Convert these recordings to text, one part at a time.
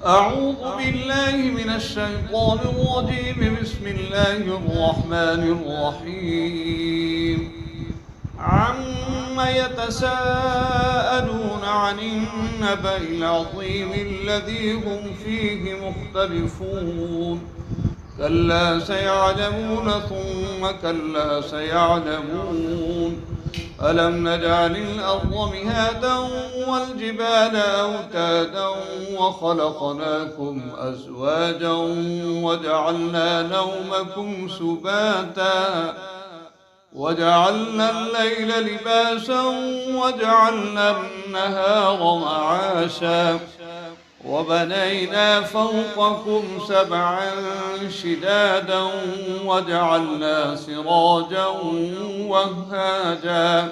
أعوذ بالله من الشيطان الرجيم. بسم الله الرحمن الرحيم. عم يتساءلون عن النبأ العظيم الذي هم فيه مختلفون. كلا سيعلمون ثم كلا سيعلمون. ألم نجعل الأرض مهادا والجبال أوتادا وخلقناكم أزواجا وجعلنا نومكم سباتا وجعلنا الليل لباسا وجعلنا النهار معاشا وبنينا فوقكم سبعا شدادا وجعلنا سراجا وهاجا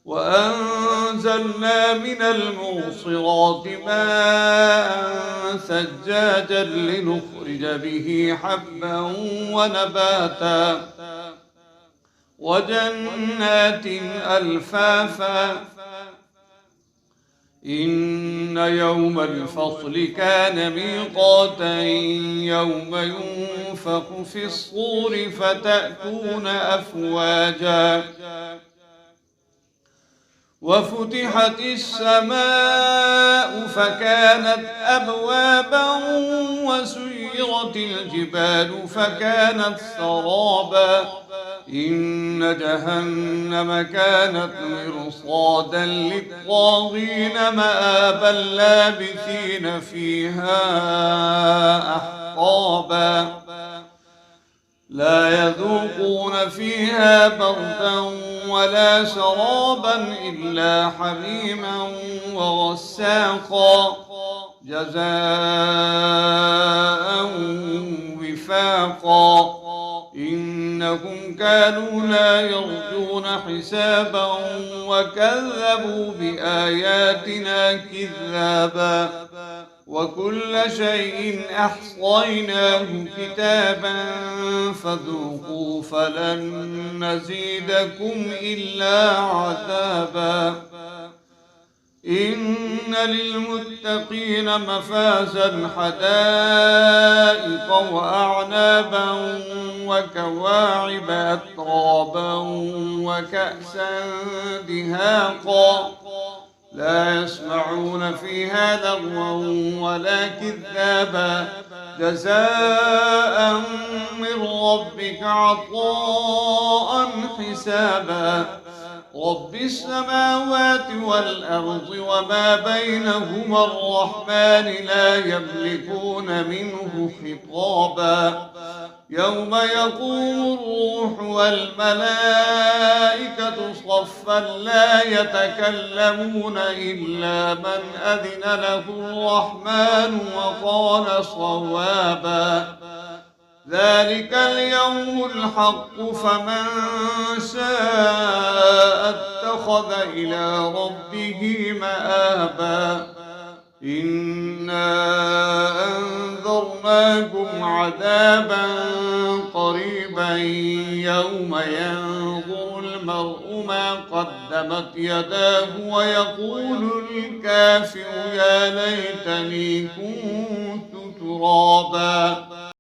وأنزلنا من المعصرات ماء ثجاجا لنخرج به حبا ونباتا وجنات ألفافا. إن يوم الفصل كان ميقاتا يوم ينفخ في الصور فتأتون أفواجا وفتحت السماء فكانت أبوابا وسيرت الجبال فكانت سرابا. إن جهنم كانت مرصادا للطاغين مآبا لابثين فيها أحقابا لا يذوقون فيها بردا ولا شرابا إلا حميما وغساقا جزاء وفاقا. إنهم كانوا لا يرجون حسابا وكذبوا بآياتنا كذابا وكل شيء أحصيناه كتابا فذوقوا فلن نزيدكم إلا عذابا. إن للمتقين مفازا حدائق وأعنابا وكواعب أترابا وكأسا دهاقا لا يسمعون فيها لغوا ولا كذابا جزاء من ربك عطاء حسابا. رب السماوات والأرض وما بينهما الرحمن لا يملكون منه خطابا. يوم يقوم الروح والملائكة صفا لا يتكلمون إلا من أذن له الرحمن وقال صوابا. ذلك اليوم الحق فمن شاء اتخذ إلى ربه مآبا. إنا أنذرناكم عذابا قريبا يوم ينظر المرء ما قدمت يداه ويقول الكافر يا ليتني كنت ترابا.